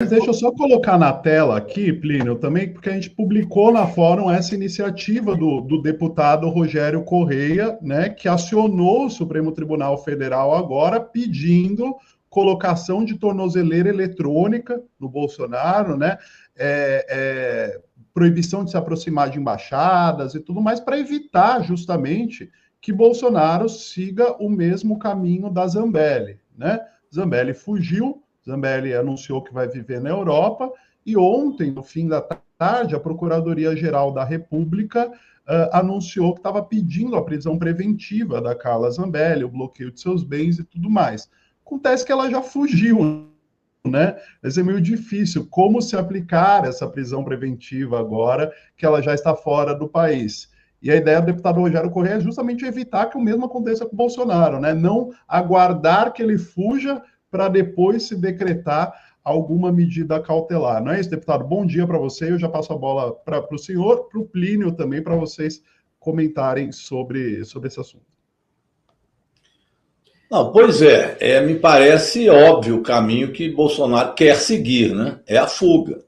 Deixa eu só colocar na tela aqui, Plínio, também, porque a gente publicou na Fórum essa iniciativa do deputado Rogério Correia, né, que acionou o Supremo Tribunal Federal agora pedindo colocação de tornozeleira eletrônica no Bolsonaro, né, proibição de se aproximar de embaixadas e tudo mais, para evitar justamente que Bolsonaro siga o mesmo caminho da Zambelli, né? Zambelli fugiu, Zambelli anunciou que vai viver na Europa, e ontem, no fim da tarde, a Procuradoria-Geral da República anunciou que estava pedindo a prisão preventiva da Carla Zambelli, o bloqueio de seus bens e tudo mais. Acontece que ela já fugiu, né? Vai ser meio difícil como se aplicar essa prisão preventiva agora que ela já está fora do país. E a ideia do deputado Rogério Correia é justamente evitar que o mesmo aconteça com o Bolsonaro, né? Não aguardar que ele fuja para depois se decretar alguma medida cautelar. Não é isso, deputado? Bom dia para você. Eu já passo a bola para o senhor, para o Plínio também, para vocês comentarem sobre esse assunto. Não, pois é, me parece óbvio o caminho que Bolsonaro quer seguir, né? É a fuga.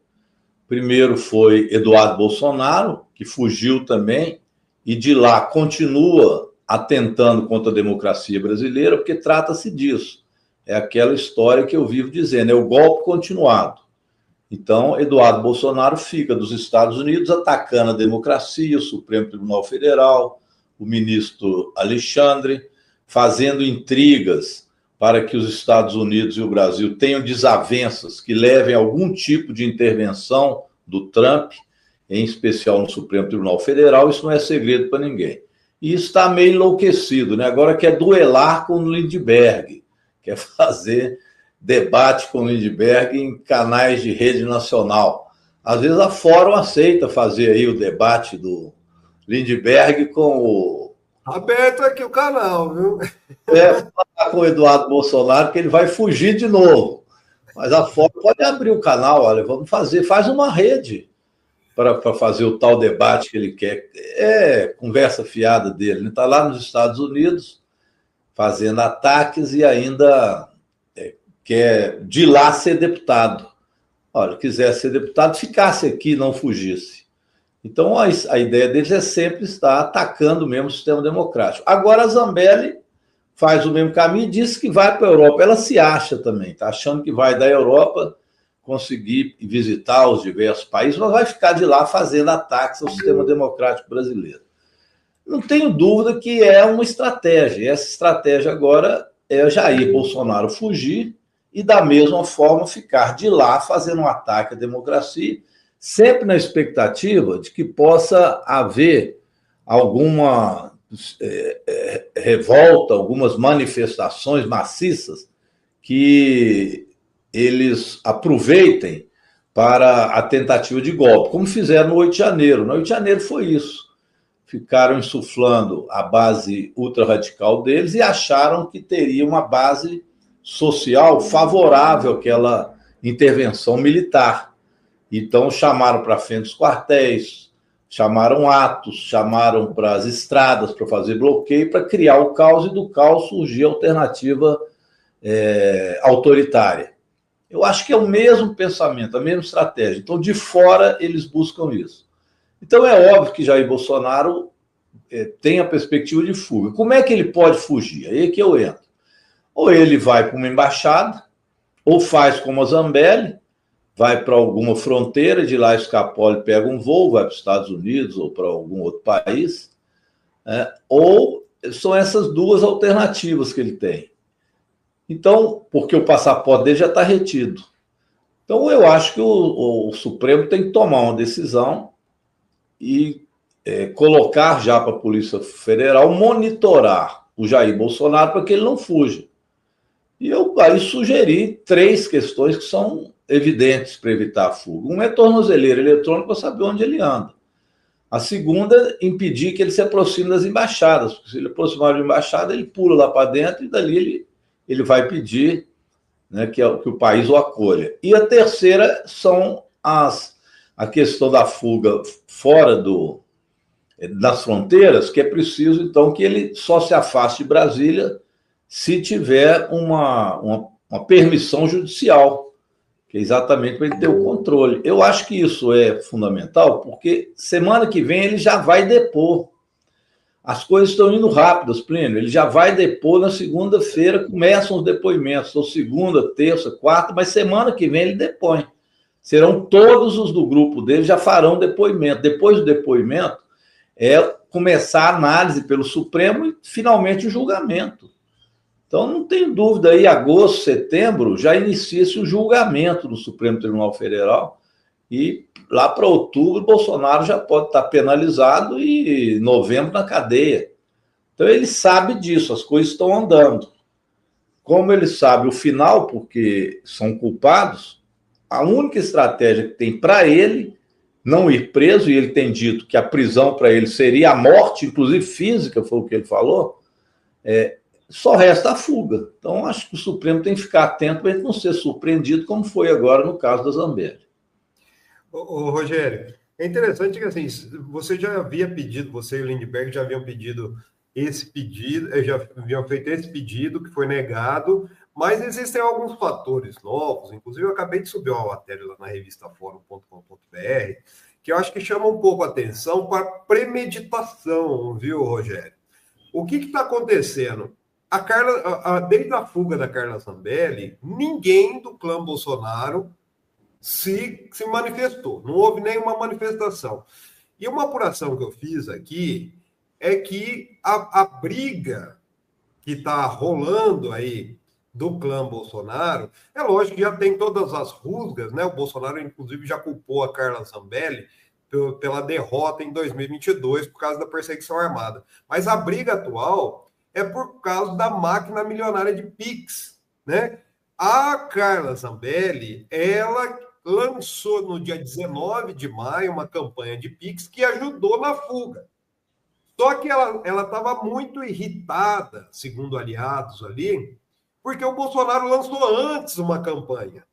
Primeiro foi Eduardo Bolsonaro, que fugiu também, e de lá continua atentando contra a democracia brasileira, porque trata-se disso. É aquela história que eu vivo dizendo, é o golpe continuado. Então, Eduardo Bolsonaro fica dos Estados Unidos atacando a democracia, o Supremo Tribunal Federal, o ministro Alexandre, fazendo intrigas para que os Estados Unidos e o Brasil tenham desavenças que levem a algum tipo de intervenção do Trump, em especial no Supremo Tribunal Federal. Isso não é segredo para ninguém. E está meio enlouquecido, né? Agora quer duelar com o Lindbergh, quer fazer debate com o Lindbergh em canais de rede nacional. Às vezes a Fórum aceita fazer aí o debate do Lindbergh com o... Aberto aqui o canal, viu? Falar com o Eduardo Bolsonaro que ele vai fugir de novo. Mas a Fórum pode abrir o canal, olha, vamos fazer, faz uma rede para fazer o tal debate que ele quer. É conversa fiada dele. Ele está lá nos Estados Unidos fazendo ataques e ainda quer de lá ser deputado. Olha, quiser ser deputado, ficasse aqui, não fugisse. Então, a ideia deles é sempre estar atacando mesmo o sistema democrático. Agora, a Zambelli faz o mesmo caminho e diz que vai para a Europa. Ela se acha também, está achando que vai da Europa conseguir visitar os diversos países, mas vai ficar de lá fazendo ataques ao sistema democrático brasileiro. Não tenho dúvida que é uma estratégia. E essa estratégia agora é Jair Bolsonaro fugir e, da mesma forma, ficar de lá fazendo um ataque à democracia, sempre na expectativa de que possa haver alguma revolta, algumas manifestações maciças que eles aproveitem para a tentativa de golpe, como fizeram no 8 de janeiro. No 8 de janeiro foi isso. Ficaram insuflando a base ultrarradical deles e acharam que teria uma base social favorável àquela intervenção militar. Então, chamaram para frente os quartéis, chamaram atos, chamaram para as estradas para fazer bloqueio, para criar o caos, e do caos surgiu a alternativa autoritária. Eu acho que é o mesmo pensamento, a mesma estratégia. Então, de fora, eles buscam isso. Então, é óbvio que Jair Bolsonaro tem a perspectiva de fuga. Como é que ele pode fugir? Aí é que eu entro. Ou ele vai para uma embaixada, ou faz como a Zambelli, vai para alguma fronteira, de lá escapola e pega um voo, vai para os Estados Unidos ou para algum outro país, ou são essas duas alternativas que ele tem. Então, porque o passaporte dele já está retido. Então, eu acho que o Supremo tem que tomar uma decisão e colocar já para a Polícia Federal monitorar o Jair Bolsonaro para que ele não fuja. E eu aí sugeri 3 questões que são evidentes para evitar a fuga. Uma é tornozeleira eletrônica para saber onde ele anda. A segunda, impedir que ele se aproxime das embaixadas, porque se ele aproximar de uma embaixada, ele pula lá para dentro e dali ele vai pedir, né, que o país o acolha. E a terceira são a questão da fuga fora das fronteiras, que é preciso, então, que ele só se afaste de Brasília se tiver uma permissão judicial, que é exatamente para ele ter o controle. Eu acho que isso é fundamental, porque semana que vem ele já vai depor. As coisas estão indo rápidas, Plínio. Ele já vai depor na segunda-feira, começam os depoimentos, ou segunda, terça, quarta, mas semana que vem ele depõe. Serão todos os do grupo dele, já farão depoimento. Depois do depoimento, é começar a análise pelo Supremo e, finalmente, o julgamento. Então, não tenho dúvida, aí, agosto, setembro, já inicia-se o julgamento do Supremo Tribunal Federal e lá para outubro, Bolsonaro já pode estar penalizado e novembro na cadeia. Então, ele sabe disso, as coisas estão andando. Como ele sabe o final, porque são culpados, a única estratégia que tem para ele não ir preso, e ele tem dito que a prisão para ele seria a morte, inclusive física, foi o que ele falou, só resta a fuga. Então, acho que o Supremo tem que ficar atento para ele não ser surpreendido, como foi agora no caso da Zambelli. Ô, Rogério, é interessante que assim, você já havia pedido, você e o Lindbergh já haviam pedido esse pedido, já haviam feito esse pedido que foi negado, mas existem alguns fatores novos, inclusive eu acabei de subir uma matéria lá na revista Fórum.com.br, que eu acho que chama um pouco a atenção para premeditação, viu, Rogério? O que está acontecendo? A Carla, desde a fuga da Carla Zambelli, ninguém do clã Bolsonaro se manifestou, não houve nenhuma manifestação. E uma apuração que eu fiz aqui é que a briga que está rolando aí do clã Bolsonaro, é lógico que já tem todas as rusgas, né? O Bolsonaro, inclusive, já culpou a Carla Zambelli pela derrota em 2022 por causa da perseguição armada. Mas a briga atual é por causa da máquina milionária de Pix, né? A Carla Zambelli, ela lançou no dia 19 de maio uma campanha de Pix que ajudou na fuga. Só que ela estava muito irritada, segundo aliados ali, porque o Bolsonaro lançou antes uma campanha.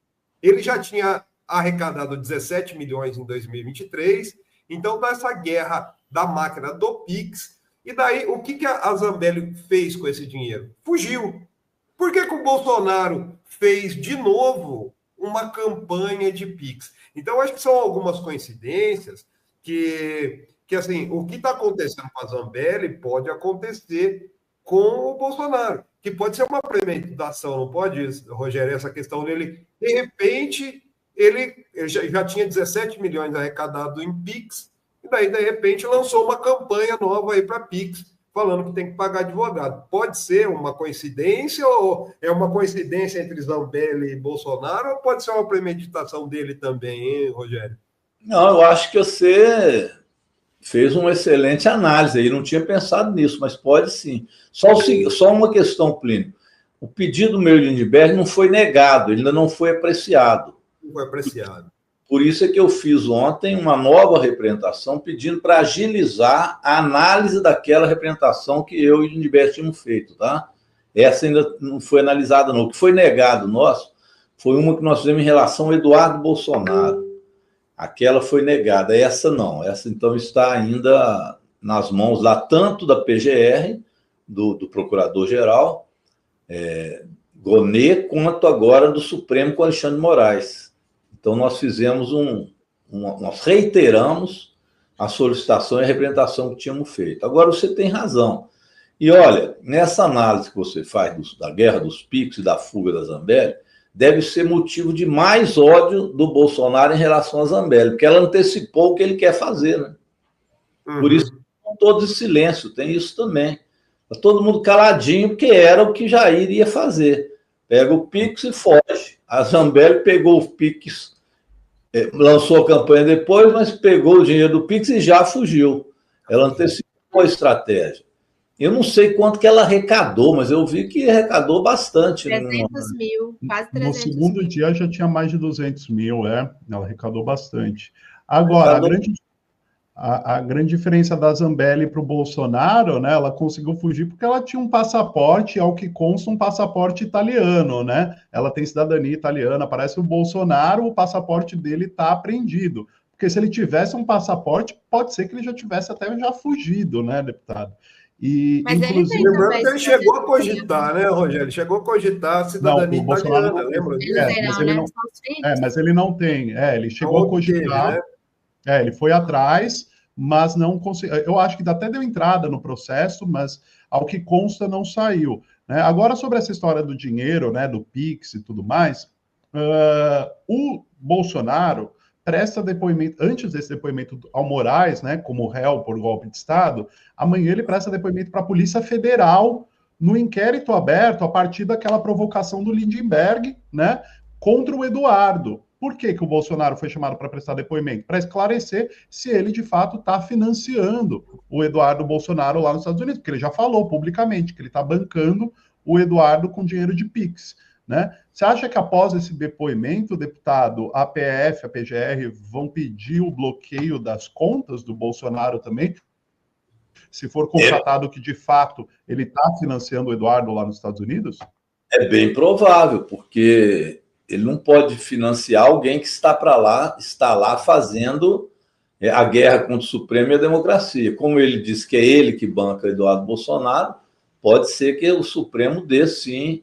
Ele já tinha arrecadado 17 milhões em 2023, então está essa guerra da máquina do Pix. E daí, o que a Zambelli fez com esse dinheiro? Fugiu. Por que o Bolsonaro fez de novo uma campanha de Pix? Então, acho que são algumas coincidências que assim, o que está acontecendo com a Zambelli pode acontecer com o Bolsonaro, que pode ser uma premeditação, não pode, Rogério, essa questão dele, de repente, ele já tinha 17 milhões arrecadado em Pix, e daí, de repente, lançou uma campanha nova aí para Pix, falando que tem que pagar advogado. Pode ser uma coincidência, ou é uma coincidência entre Zambelli e Bolsonaro, ou pode ser uma premeditação dele também, hein, Rogério? Não, eu acho que você fez uma excelente análise aí, não tinha pensado nisso, mas pode sim. Só uma questão, Plínio. O pedido meu de Lindbergh não foi negado, ele ainda não foi apreciado. Não foi apreciado. Por isso é que eu fiz ontem uma nova representação pedindo para agilizar a análise daquela representação que eu e o Lindbergh tínhamos feito, tá? Essa ainda não foi analisada, não. O que foi negado nosso foi uma que nós fizemos em relação ao Eduardo Bolsonaro. Aquela foi negada, essa não. Essa, então, está ainda nas mãos lá, tanto da PGR, do Procurador-Geral, Gonet, quanto agora do Supremo com Alexandre de Moraes. Então, nós fizemos nós reiteramos a solicitação e a representação que tínhamos feito. Agora, você tem razão. E, olha, nessa análise que você faz da guerra dos Pix e da fuga da Zambelli, deve ser motivo de mais ódio do Bolsonaro em relação a Zambelli, porque ela antecipou o que ele quer fazer, né? Uhum. Por isso, estão todos em silêncio, tem isso também. Está todo mundo caladinho, porque era o que Jair ia fazer. Pega o Pix e foge. A Zambelli pegou o Pix, lançou a campanha depois, mas pegou o dinheiro do Pix e já fugiu. Ela antecipou a estratégia. Eu não sei quanto que ela arrecadou, mas eu vi que arrecadou bastante. 300 mil, quase 300 mil. No segundo dia já tinha mais de 200 mil, Ela arrecadou bastante. Agora, a grande diferença da Zambelli para o Bolsonaro, né? Ela conseguiu fugir porque ela tinha um passaporte, ao que consta, um passaporte italiano, né? Ela tem cidadania italiana. Parece o Bolsonaro, o passaporte dele está apreendido. Porque se ele tivesse um passaporte, pode ser que ele já tivesse até já fugido, né, deputado? E, Mas ele inclusive, tem Lembrando também que ele chegou a cogitar, né, Rogério? Ele chegou a cogitar a não, cidadania o Bolsonaro italiana, não lembra teve. disso? Mas não, ele né? não, São os filhos. mas ele não tem. Ele Não chegou a obteve, cogitar. né? Ele foi atrás, mas não conseguiu. Eu acho que até deu entrada no processo, mas ao que consta não saiu. Né? Agora, sobre essa história do dinheiro, né, do Pix e tudo mais, o Bolsonaro presta depoimento, antes desse depoimento ao Moraes, né, como réu por golpe de Estado, amanhã ele presta depoimento para a Polícia Federal no inquérito aberto a partir daquela provocação do Lindenberg, né, contra o Eduardo. Por que, que o Bolsonaro foi chamado para prestar depoimento? Para esclarecer se ele, de fato, está financiando o Eduardo Bolsonaro lá nos Estados Unidos, porque ele já falou publicamente que ele está bancando o Eduardo com dinheiro de Pix. Né? Você acha que após esse depoimento, deputado, a PF, a PGR vão pedir o bloqueio das contas do Bolsonaro também? Se for constatado que, de fato, ele está financiando o Eduardo lá nos Estados Unidos? É bem provável, porque ele não pode financiar alguém que está lá fazendo a guerra contra o Supremo e a democracia. Como ele disse que é ele que banca Eduardo Bolsonaro, pode ser que o Supremo dê, sim,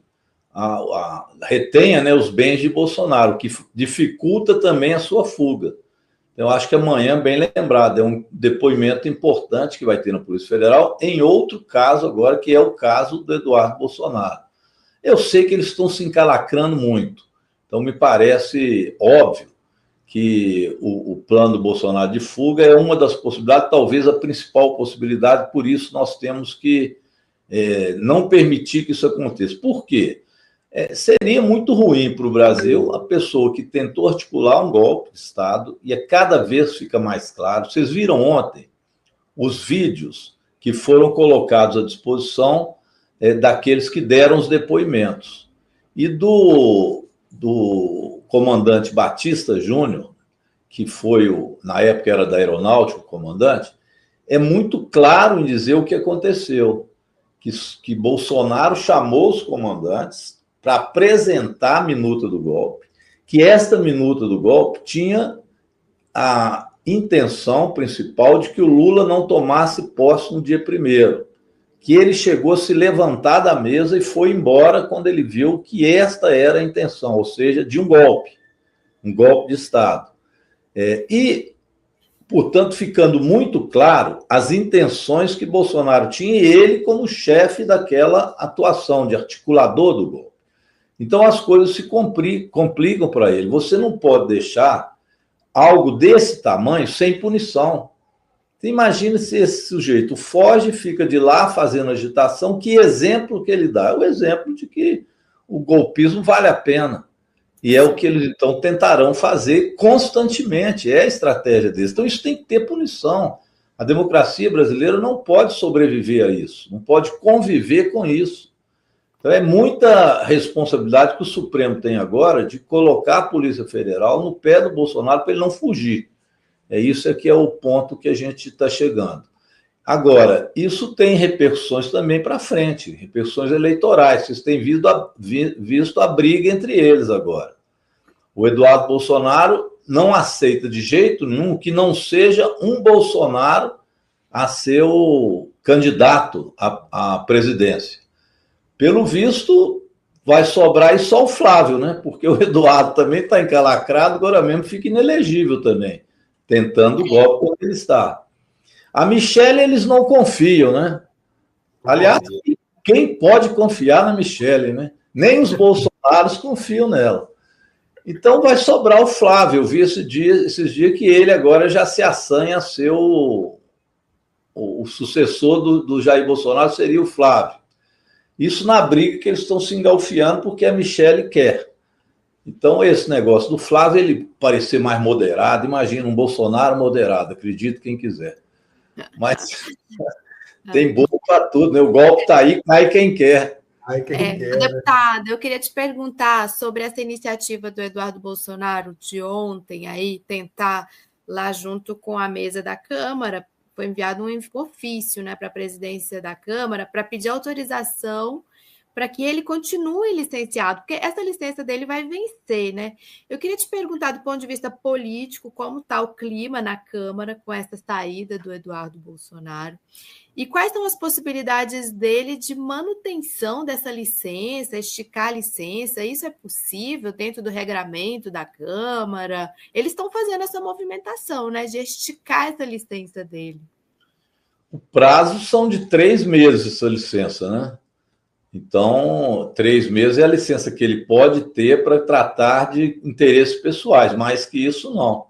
retenha, né, os bens de Bolsonaro, que dificulta também a sua fuga. Eu acho que amanhã, bem lembrado, é um depoimento importante que vai ter na Polícia Federal em outro caso agora, que é o caso do Eduardo Bolsonaro. Eu sei que eles estão se encalacrando muito, então me parece óbvio que o plano do Bolsonaro de fuga é uma das possibilidades, talvez a principal possibilidade, por isso nós temos que não permitir que isso aconteça. Por quê? Seria muito ruim para o Brasil a pessoa que tentou articular um golpe de Estado, e cada vez fica mais claro. Vocês viram ontem os vídeos que foram colocados à disposição daqueles que deram os depoimentos. E do comandante Batista Júnior, que foi, na época era da Aeronáutica, o comandante, é muito claro em dizer o que aconteceu, que Bolsonaro chamou os comandantes para apresentar a minuta do golpe, que esta minuta do golpe tinha a intenção principal de que o Lula não tomasse posse no dia 1º, que ele chegou a se levantar da mesa e foi embora quando ele viu que esta era a intenção, ou seja, de um golpe de Estado. Portanto, ficando muito claro as intenções que Bolsonaro tinha, e ele como chefe daquela atuação de articulador do golpe. Então, as coisas se complicam para ele. Você não pode deixar algo desse tamanho sem punição. Você imagina se esse sujeito foge, fica de lá fazendo agitação, que exemplo que ele dá? É o exemplo de que o golpismo vale a pena. E é o que eles, então, tentarão fazer constantemente. É a estratégia deles. Então, isso tem que ter punição. A democracia brasileira não pode sobreviver a isso, não pode conviver com isso. Então, é muita responsabilidade que o Supremo tem agora de colocar a Polícia Federal no pé do Bolsonaro para ele não fugir. Isso que é o ponto que a gente está chegando. Agora, isso tem repercussões também para frente, repercussões eleitorais. Vocês têm visto a briga entre eles agora. O Eduardo Bolsonaro não aceita de jeito nenhum que não seja um Bolsonaro a ser o candidato à presidência. Pelo visto, vai sobrar aí só o Flávio, né? Porque o Eduardo também está encalacrado, agora mesmo fica inelegível também, tentando o golpe onde ele está. A Michelle, eles não confiam, né? Aliás, quem pode confiar na Michelle, né? Nem os Bolsonaros confiam nela. Então vai sobrar o Flávio. Eu vi esses dias que ele agora já se assanha a ser o sucessor do Jair Bolsonaro, seria o Flávio. Isso na briga que eles estão se engalfiando porque a Michelle quer. Então, esse negócio do Flávio, ele parecer mais moderado, imagina um Bolsonaro moderado, acredite quem quiser. Mas tem bobo para tudo, né? O golpe está aí, cai quem quer. Deputado, eu queria te perguntar sobre essa iniciativa do Eduardo Bolsonaro de ontem, aí tentar lá junto com a mesa da Câmara, foi enviado um ofício, né, para a presidência da Câmara para pedir autorização para que ele continue licenciado, porque essa licença dele vai vencer, né? Eu queria te perguntar, do ponto de vista político, como está o clima na Câmara com essa saída do Eduardo Bolsonaro e quais são as possibilidades dele de manutenção dessa licença, esticar a licença? Isso é possível dentro do regramento da Câmara? Eles estão fazendo essa movimentação, né, de esticar essa licença dele. O prazo são de 3 meses essa licença, né? Então, 3 meses é a licença que ele pode ter para tratar de interesses pessoais, mais que isso não.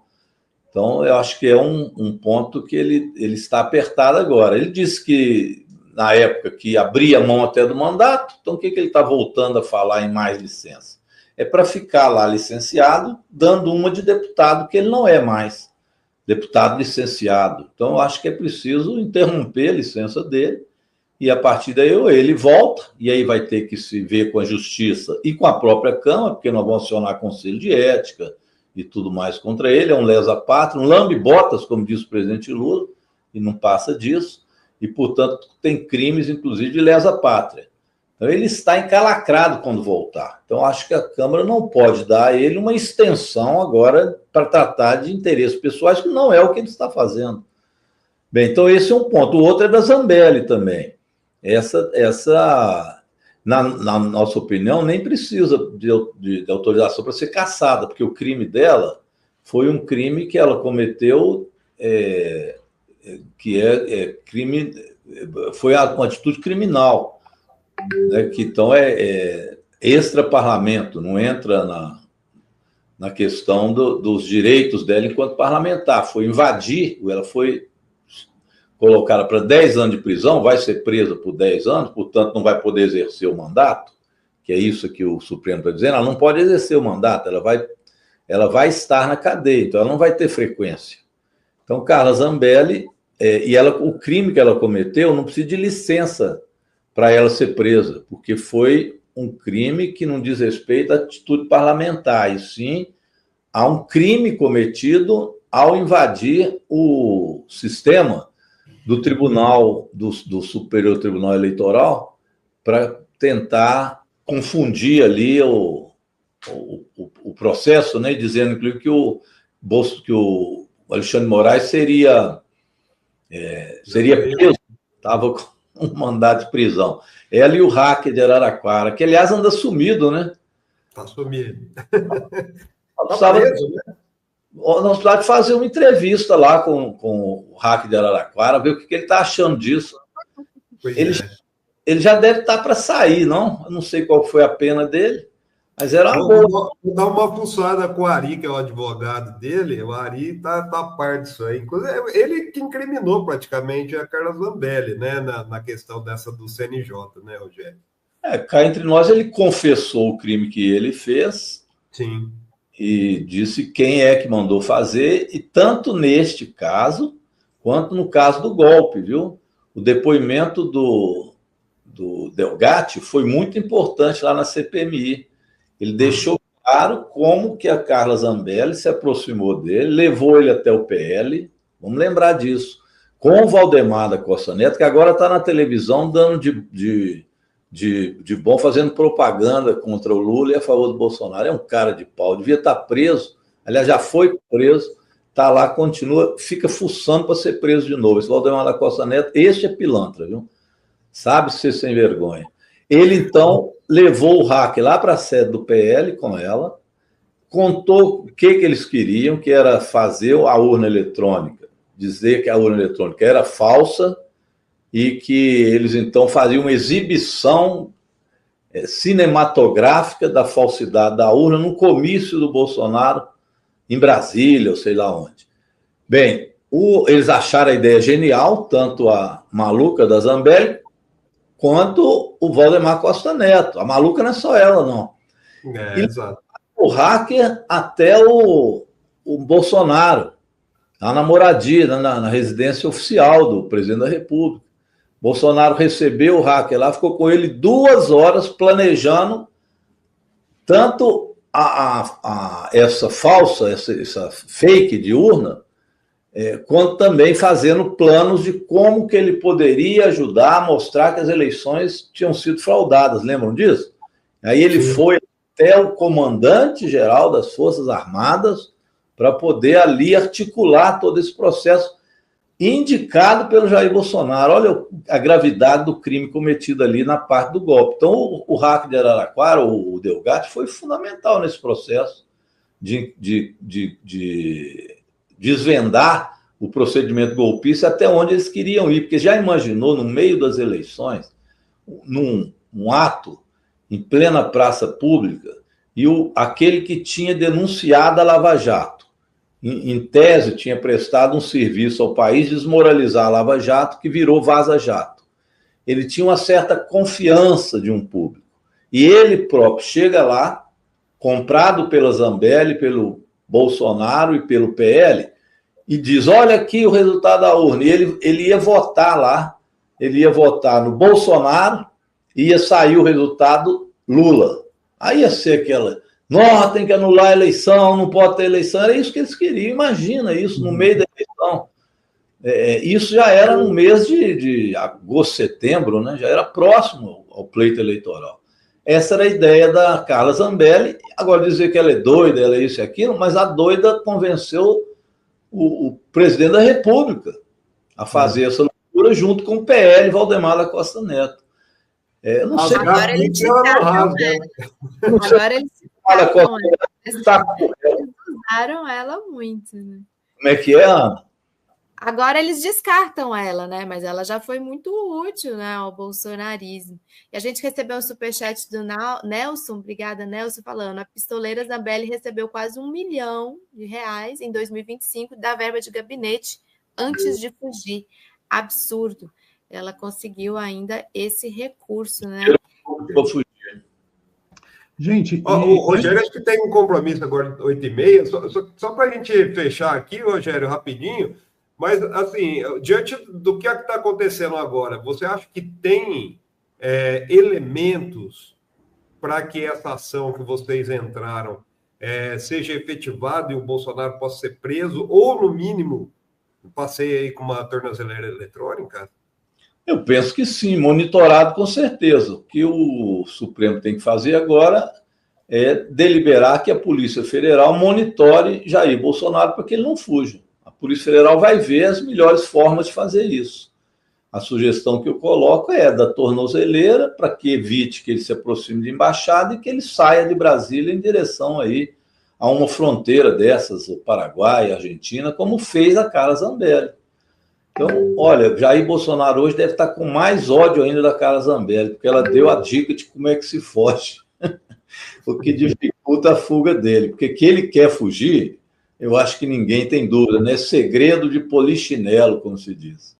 Então, eu acho que é um ponto que ele está apertado agora. Ele disse que, na época, que abria mão até do mandato, então o que ele está voltando a falar em mais licença? É para ficar lá licenciado, dando uma de deputado, que ele não é mais deputado licenciado. Então, eu acho que é preciso interromper a licença dele, e a partir daí ele volta, e aí vai ter que se ver com a Justiça e com a própria Câmara, porque nós vamos acionar Conselho de Ética e tudo mais contra ele, é um lesa-pátria, um lambe-botas, como diz o presidente Lula, e não passa disso, e, portanto, tem crimes, inclusive, de lesa-pátria. Então, ele está encalacrado quando voltar. Então, acho que a Câmara não pode dar a ele uma extensão agora para tratar de interesses pessoais, que não é o que ele está fazendo. Bem, então esse é um ponto. O outro é da Zambelli também. Essa na nossa opinião, nem precisa de autorização para ser cassada, porque o crime dela foi um crime que ela cometeu, crime, foi uma atitude criminal, né, que então é extra-parlamento, não entra na questão dos direitos dela enquanto parlamentar. Foi invadir, ela foi colocada para 10 anos de prisão, vai ser presa por 10 anos, portanto não vai poder exercer o mandato, que é isso que o Supremo está dizendo, ela não pode exercer o mandato, ela vai estar na cadeia, então ela não vai ter frequência. Então, Carla Zambelli, o crime que ela cometeu não precisa de licença para ela ser presa, porque foi um crime que não diz respeito à atitude parlamentar, e sim a um crime cometido ao invadir o sistema do Tribunal, do Superior Tribunal Eleitoral, para tentar confundir ali o processo, né, dizendo, inclusive, que o Alexandre de Moraes seria preso, estava com um mandado de prisão. Ela e o hacker de Araraquara, que, aliás, anda sumido, né? Está sumido. Tá preso, né? Nós precisamos fazer uma entrevista lá com o hacker de Araraquara, ver o que ele está achando disso. Ele já deve estar para sair, não? Eu não sei qual foi a pena dele, mas era uma boa. Vou dar uma fuçada com o Ari, que é o advogado dele. O Ari está a par disso aí. Inclusive, ele que incriminou praticamente a Carla Zambelli, né, na questão dessa do CNJ, né, Rogério? Cá entre nós, ele confessou o crime que ele fez. Sim. E disse quem é que mandou fazer, e tanto neste caso, quanto no caso do golpe, viu? O depoimento do Delgatti foi muito importante lá na CPMI. Ele deixou claro como que a Carla Zambelli se aproximou dele, levou ele até o PL, vamos lembrar disso, com o Valdemar da Costa Neto, que agora está na televisão dando de bom, fazendo propaganda contra o Lula e a favor do Bolsonaro. É um cara de pau, devia estar preso, aliás, já foi preso, está lá, continua, fica fuçando para ser preso de novo. Esse Valdemar da Costa Neto, este é pilantra, viu? Sabe ser sem vergonha. Ele, então, levou o hacker lá para a sede do PL com ela, contou o que eles queriam, que era fazer a urna eletrônica, dizer que a urna eletrônica era falsa, e que eles, então, faziam uma exibição cinematográfica da falsidade da urna no comício do Bolsonaro em Brasília, ou sei lá onde. Bem, eles acharam a ideia genial, tanto a maluca da Zambelli, quanto o Valdemar Costa Neto. A maluca não é só ela, não. Exato. O hacker até o Bolsonaro, na moradia, na residência oficial do presidente da República. Bolsonaro recebeu o hacker lá, ficou com ele 2 horas planejando tanto essa falsa, essa fake de urna, quanto também fazendo planos de como que ele poderia ajudar a mostrar que as eleições tinham sido fraudadas. Lembram disso? Aí ele foi até o comandante-geral das Forças Armadas para poder ali articular todo esse processo indicado pelo Jair Bolsonaro. Olha a gravidade do crime cometido ali na parte do golpe. Então, o hack de Araraquara, o Delgatti, foi fundamental nesse processo de desvendar o procedimento golpista até onde eles queriam ir, porque já imaginou, no meio das eleições, num ato em plena praça pública, e aquele que tinha denunciado a Lava Jato, em tese, tinha prestado um serviço ao país, desmoralizar a Lava Jato, que virou Vaza Jato. Ele tinha uma certa confiança de um público. E ele próprio chega lá, comprado pela Zambelli, pelo Bolsonaro e pelo PL, e diz, olha aqui o resultado da urna. E ele ia votar lá, ele ia votar no Bolsonaro, e ia sair o resultado Lula. Aí ia ser aquela, nossa, tem que anular a eleição, não pode ter eleição. Era isso que eles queriam. Imagina isso no meio da eleição. Isso já era no mês de agosto, setembro, né? Já era próximo ao pleito eleitoral. Essa era a ideia da Carla Zambelli. Agora, dizer que ela é doida, ela é isso e aquilo, mas a doida convenceu o presidente da República a fazer essa loucura junto com o PL, Valdemar da Costa Neto. Eu não sei. Agora eles descartam eles usaram ela muito, né? Como é que é, Ana? Agora eles descartam ela, né? Mas ela já foi muito útil, né, ao bolsonarismo. E a gente recebeu um superchat do Nelson, obrigada, Nelson, falando: a pistoleira Zambelli recebeu quase R$1 milhão em 2025 da verba de gabinete antes de fugir. Absurdo. Ela conseguiu ainda esse recurso, né? Vou fugir. Gente, o Rogério acho que tem um compromisso agora, 8h30. Só para a gente fechar aqui, Rogério, rapidinho. Mas, assim, diante do que está acontecendo agora, você acha que tem elementos para que essa ação que vocês entraram seja efetivada e o Bolsonaro possa ser preso, ou, no mínimo, passeie aí com uma tornozeleira eletrônica? Eu penso que sim, monitorado com certeza. O que o Supremo tem que fazer agora é deliberar que a Polícia Federal monitore Jair Bolsonaro para que ele não fuja. A Polícia Federal vai ver as melhores formas de fazer isso. A sugestão que eu coloco é da tornozeleira, para que evite que ele se aproxime de embaixada e que ele saia de Brasília em direção aí a uma fronteira dessas, o Paraguai, a Argentina, como fez a Carla Zambelli. Então, olha, Jair Bolsonaro hoje deve estar com mais ódio ainda da Carla Zambelli, porque ela deu a dica de como é que se foge, o que dificulta a fuga dele. Porque que ele quer fugir, eu acho que ninguém tem dúvida, né? Segredo de polichinelo, como se diz.